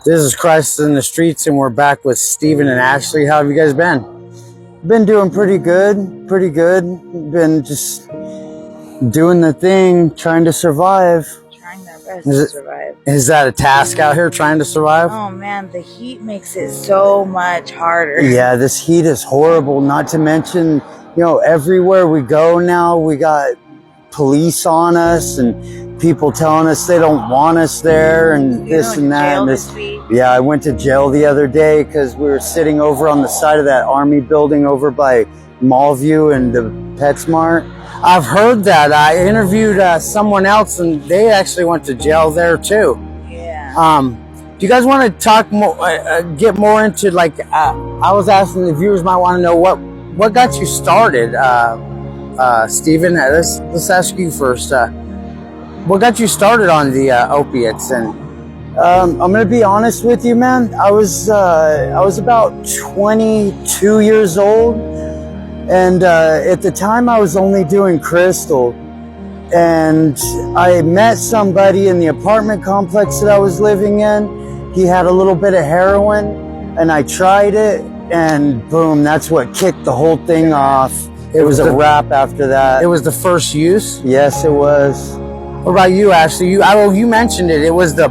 This is Christ in the Streets, and we're back with Steven and Ashley. How have you guys been? Been doing pretty good, pretty good. Been just doing the thing, trying to survive. Trying their best to survive. Is that a task out here, trying to survive? Oh man, the heat makes it so much harder. Yeah, this heat is horrible, not to mention, everywhere we go now, we got police on us and people telling us they don't want us there and this and that. And this. Yeah, I went to jail the other day because we were sitting over on the side of that army building over by Mallview and the PetSmart. I've heard that. I interviewed someone else and they actually went to jail there too. Yeah. Do you guys want to talk more, get more into I was asking the viewers might want to know what got you started, Steven. Let's ask you first. What got you started on the opiates? And I'm gonna be honest with you, man. I was about 22 years old, and at the time I was only doing crystal. And I met somebody in the apartment complex that I was living in. He had a little bit of heroin, and I tried it, and boom, that's what kicked the whole thing off. It was a wrap after that. It was the first use? Yes, it was. What about you, Ashley? You mentioned it. It was the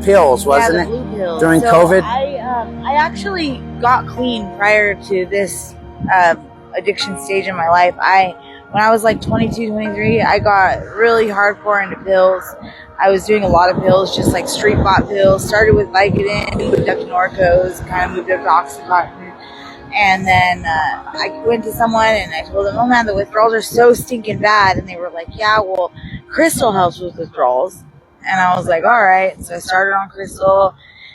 pills, wasn't it? Yeah, the blue pills. During COVID? I actually got clean prior to this addiction stage in my life. When I was like 22, 23, I got really hardcore into pills. I was doing a lot of pills, just like street bought pills. Started with Vicodin, moved up to Norcos, kind of moved up to Oxycontin. And then I went to someone and I told them, oh man, the withdrawals are so stinking bad. And they were like, yeah, well, crystal helps with withdrawals. And I was like, all right. So I started on crystal.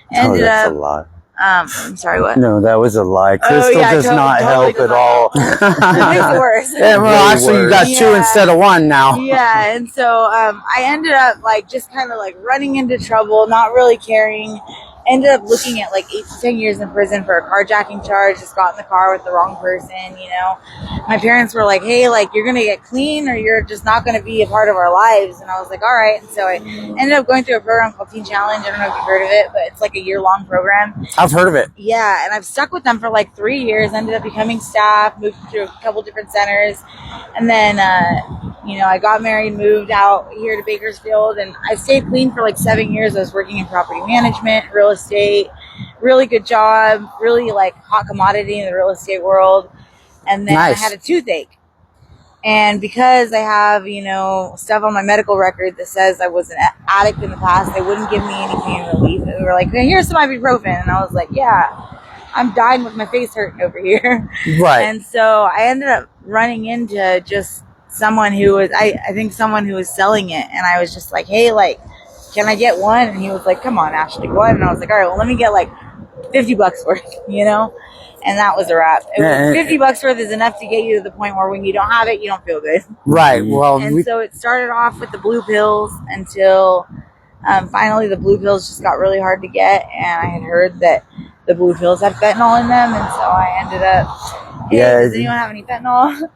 That's a lie. I'm sorry, what? No, that was a lie. Crystal does not help at all. It makes it worse. Yeah, well, actually, you got two instead of one now. Yeah, and so I ended up just kind of running into trouble, not really caring. Ended up looking at 8 to 10 years in prison for a carjacking charge. Just got in the car with the wrong person, My parents were like, hey, you're going to get clean or you're just not going to be a part of our lives. And I was like, all right. And so I ended up going through a program called Teen Challenge. I don't know if you've heard of it, but it's a year-long program. I've heard of it. Yeah, and I've stuck with them for 3 years. Ended up becoming staff, moved through a couple different centers. And then, I got married, moved out here to Bakersfield, and I stayed clean for 7 years. I was working in property management, real estate, really good job, really hot commodity in the real estate world. And then I had a toothache. And because I have, stuff on my medical record that says I was an addict in the past, they wouldn't give me any pain relief. They were like, hey, here's some ibuprofen. And I was like, yeah, I'm dying with my face hurting over here. Right. And so I ended up running into just someone who was, I think someone who was selling it. And I was just like, hey, can I get one? And he was like, come on, Ashley, what? And I was like, all right, well, let me get $50 worth, And that was a wrap. It was $50 worth is enough to get you to the point where when you don't have it, you don't feel good. Right. Well, and so it started off with the blue pills until finally the blue pills just got really hard to get. And I had heard that the blue pills had fentanyl in them. And so I ended up, does anyone have any fentanyl?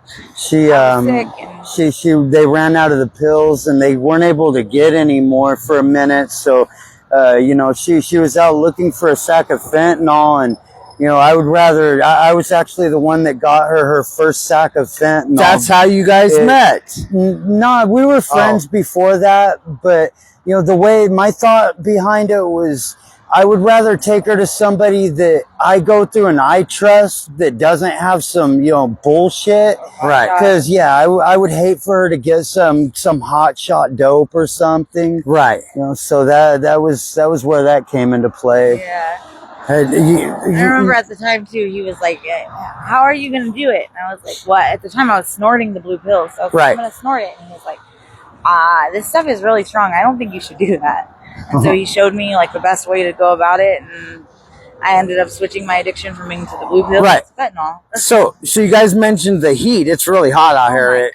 They ran out of the pills and they weren't able to get any more for a minute. So, she was out looking for a sack of fentanyl, and I was actually the one that got her first sack of fentanyl. That's how you guys met? No, we were friends before that, but the way my thought behind it was, I would rather take her to somebody that I go through and I trust that doesn't have some, bullshit. Right. Because, I would hate for her to get some hot shot dope or something. Right. So that was where that came into play. Yeah. I remember at the time, too, he was like, how are you going to do it? And I was like, what? At the time, I was snorting the blue pills. So I was like, I'm going to snort it. And he was like, this stuff is really strong. I don't think you should do that. And so he showed me the best way to go about it, and I ended up switching my addiction from being to the blue pill to fentanyl. So you guys mentioned the heat. It's really hot out here.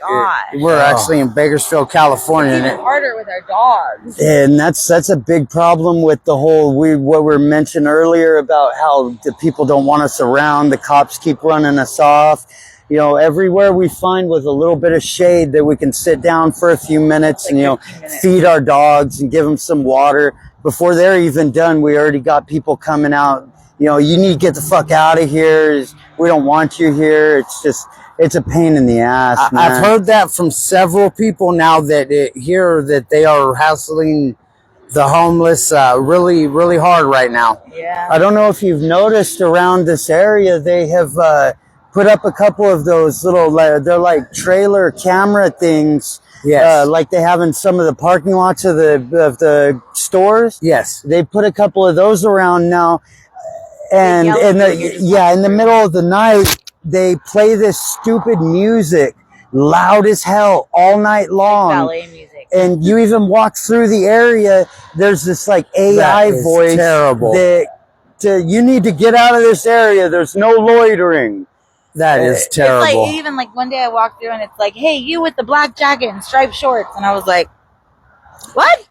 We're actually in Bakersfield, California. It's even harder with our dogs. And that's a big problem with the whole what we mentioned earlier about how the people don't want us around. The cops keep running us off. Everywhere we find with a little bit of shade that we can sit down for a few minutes and, feed our dogs and give them some water. before they're even done, we already got people coming out. You know, you need to get the fuck out of here. We don't want you here. It's a pain in the ass, man. I've heard that from several people now that hear that they are hassling the homeless really, really hard right now. Yeah. I don't know if you've noticed around this area, they have put up a couple of those little, they're like trailer camera things. Yes. Like they have in some of the parking lots of the stores. Yes. They put a couple of those around now. And in the middle of the night, they play this stupid music, loud as hell, all night long. Ballet music. And you even walk through the area, there's this like AI voice. Terrible. You need to get out of this area. There's no loitering. That is terrible. It's like, even like one day I walked through and it's like, hey, you with the black jacket and striped shorts. And I was like, what?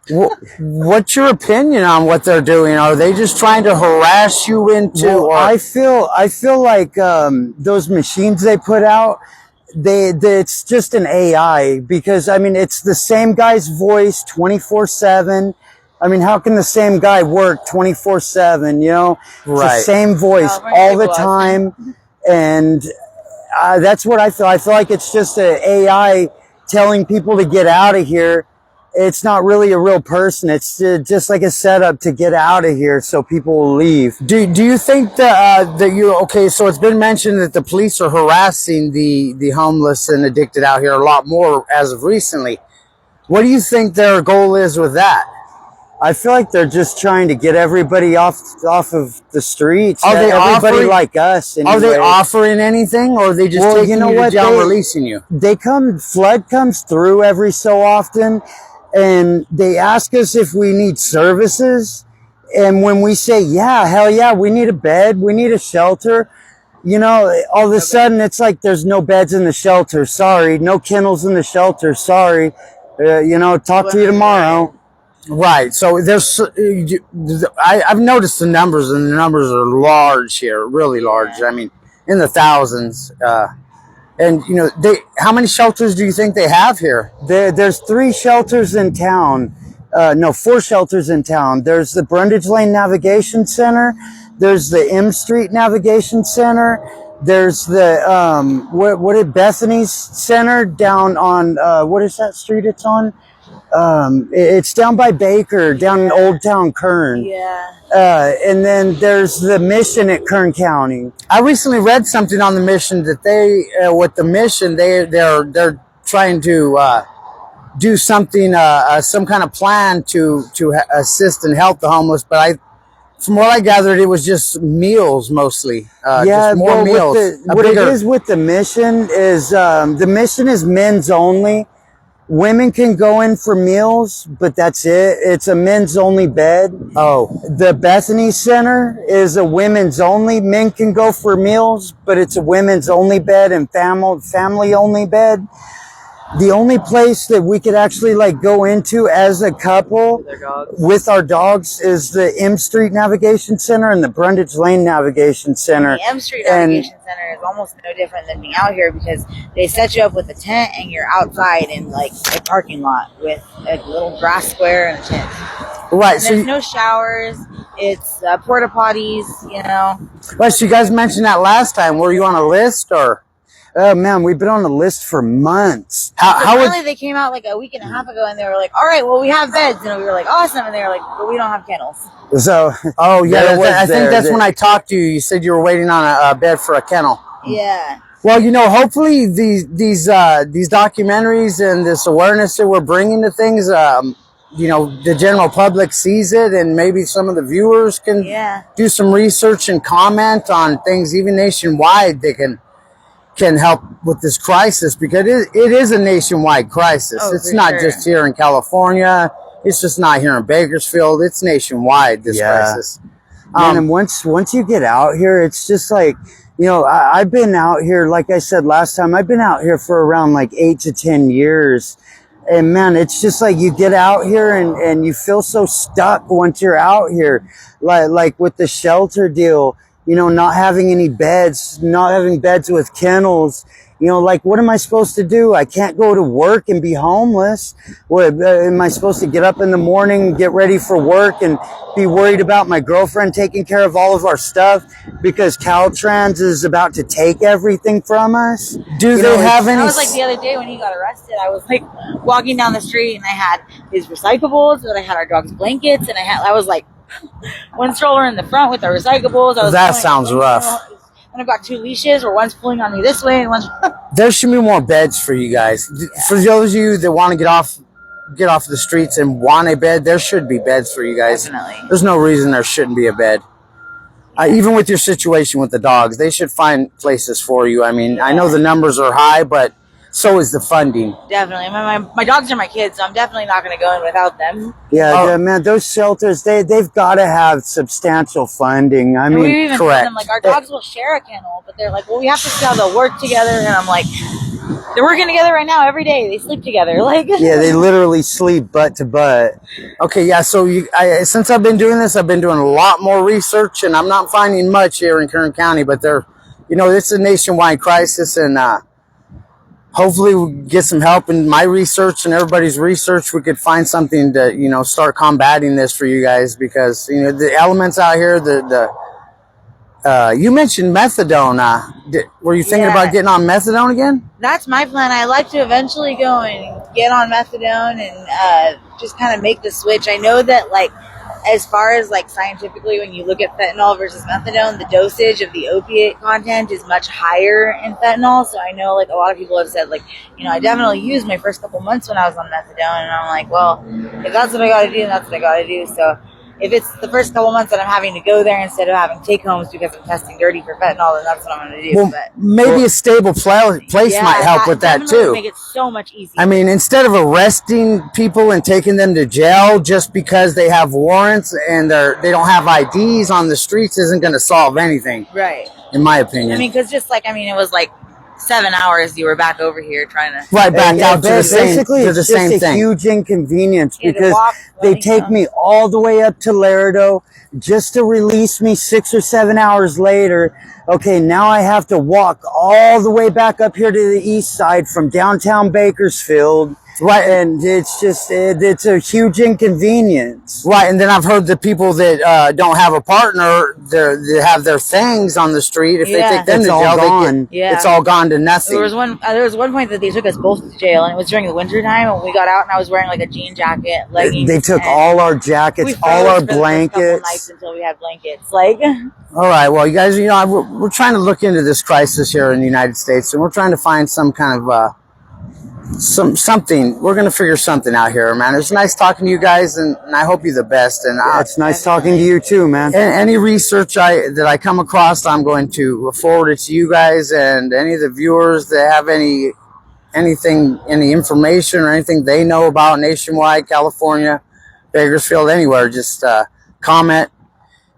What's your opinion on what they're doing? Are they just trying to harass you into? Well, I feel like those machines they put out, it's just an AI, because I mean it's the same guy's voice 24/7. I mean, how can the same guy work 24/7? You know, it's the same voice all the time, and that's what I feel. I feel like it's just an AI telling people to get out of here. It's not really a real person. It's just like a setup to get out of here so people will leave. Do you think that so it's been mentioned that the police are harassing the homeless and addicted out here a lot more as of recently. What do you think their goal is with that? I feel like they're just trying to get everybody off of the streets. Are they everybody offering, like us? Anyway. Are they offering anything, or are they just taking you to jail and releasing you? Flood comes through every so often, and they ask us if we need services. And when we say, yeah, hell yeah, we need a bed, we need a shelter, you know, all of a sudden it's like there's no beds in the shelter. Sorry. No kennels in the shelter. Sorry. Talk to you tomorrow. Right. So I've noticed the numbers, and the numbers are large here, really large. I mean, in the thousands. And how many shelters do you think they have here? There's 3 shelters in town. 4 shelters in town. There's the Brundage Lane Navigation Center. There's the M Street Navigation Center. There's the Bethany's Center down on what is that street it's on? It's down by Baker, down in Old Town Kern. Yeah. And then there's the Mission at Kern County. I recently read something on the Mission that they're trying to do something, some kind of plan to assist and help the homeless. But from what I gathered, it was just meals mostly. Just more meals. What it is with the Mission is the Mission is men's only. Women can go in for meals, but that's it. It's a men's only bed. Oh. The Bethany Center is a women's only. Men can go for meals, but it's a women's only bed and family only bed. The only place that we could actually go into as a couple with our dogs is the M Street Navigation Center and the Brundage Lane Navigation Center. The M Street Navigation Center is almost no different than being out here, because they set you up with a tent and you're outside in a parking lot with a little grass square and a tent. Right. And there's no showers. It's porta potties, Right. So you guys mentioned that last time. Were you on a list or? Oh man, we've been on the list for months. Finally, they came out a week and a half ago, and they were like, "All right, well, we have beds," and we were like, "Awesome!" And they were like, "But we don't have kennels." So, oh yeah, I think that's when I talked to you. You said you were waiting on a bed for a kennel. Yeah. Well, hopefully these documentaries and this awareness that we're bringing to things, the general public sees it, and maybe some of the viewers can do some research and comment on things, even nationwide. They can help with this crisis, because it is a nationwide crisis. It's not just here in California. It's just not here in Bakersfield. It's nationwide, this crisis. And once you get out here, it's just I've been out here, like I said last time, I've been out here for around 8 to 10 years. And man, it's just you get out here and you feel so stuck once you're out here. Like with the shelter deal, you know, not having any beds, not having beds with kennels. You know, like, what am I supposed to do? I can't go to work and be homeless. What, am I supposed to get up in the morning, get ready for work, and be worried about my girlfriend taking care of all of our stuff because Caltrans is about to take everything from us? Do they have any? I was like the other day when he got arrested, I was like walking down the street and I had his recyclables, and I had our dog's blankets, and I was like one stroller in the front with the recyclables. That sounds rough. And I've got 2 leashes where one's pulling on me this way and one's. There should be more beds for you guys. Yeah. For those of you that want to get off the streets and want a bed, there should be beds for you guys. Definitely. There's no reason there shouldn't be a bed. Even with your situation with the dogs, they should find places for you. I mean, I know the numbers are high, but so is the funding. Definitely. My dogs are my kids, so I'm definitely not going to go in without them. Yeah, man, those shelters, they've got to have substantial funding. I mean, we even correct. Told them, like, our dogs will share a kennel, but they're like, well, we have to see how they'll work together. And I'm like, they're working together right now every day. They sleep together. Like, yeah, they literally sleep butt to butt. Okay, yeah. So since I've been doing this, I've been doing a lot more research, and I'm not finding much here in Kern County. But it's a nationwide crisis, and hopefully we get some help in my research and everybody's research. We could find something to, start combating this for you guys, because, the elements out here, you mentioned methadone. Were you thinking about getting on methadone again? That's my plan. I'd like to eventually go and get on methadone and just kind of make the switch. I know that, like, as far as like scientifically, when you look at fentanyl versus methadone, the dosage of the opiate content is much higher in fentanyl. So I know, like, a lot of people have said, like, I definitely used my first couple months when I was on methadone, and I'm like, well, if that's what I got to do, that's what I got to do. So if it's the first couple months that I'm having to go there instead of having take homes because I'm testing dirty for fentanyl, then that's what I'm going to do. Well, maybe a stable place might help with that too. Make it so much easier. I mean, instead of arresting people and taking them to jail just because they have warrants and they don't have IDs on the streets, isn't going to solve anything. Right. In my opinion. I mean, because it was like 7 hours you were back over here trying to out to the same. Basically, it's just a huge inconvenience because they take me all the way up to Laredo just to release me 6 or 7 hours later. Okay, now I have to walk all the way back up here to the east side from downtown Bakersfield. Right, and it's just, it's a huge inconvenience. Right, and then I've heard the people that don't have a partner, they have their things on the street. If they take them to jail, it's all gone to nothing. There was one point that they took us both to jail, and it was during the winter time, and we got out, and I was wearing like a jean jacket, leggings. They took all our jackets, all our blankets. Nights until we had blankets, like. All right, well, you guys, we're trying to look into this crisis here in the United States, and we're trying to find some kind of something. We're gonna figure something out here, man. It's nice talking to you guys, and I hope you're the best. And it's nice talking to you too, man. Any research that I come across, I'm going to forward it to you guys, and any of the viewers that have any information or anything they know about nationwide, California, Bakersfield, anywhere, just comment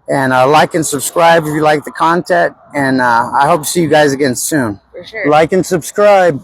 and like and subscribe if you like the content. And I hope to see you guys again soon. For sure. Like and subscribe.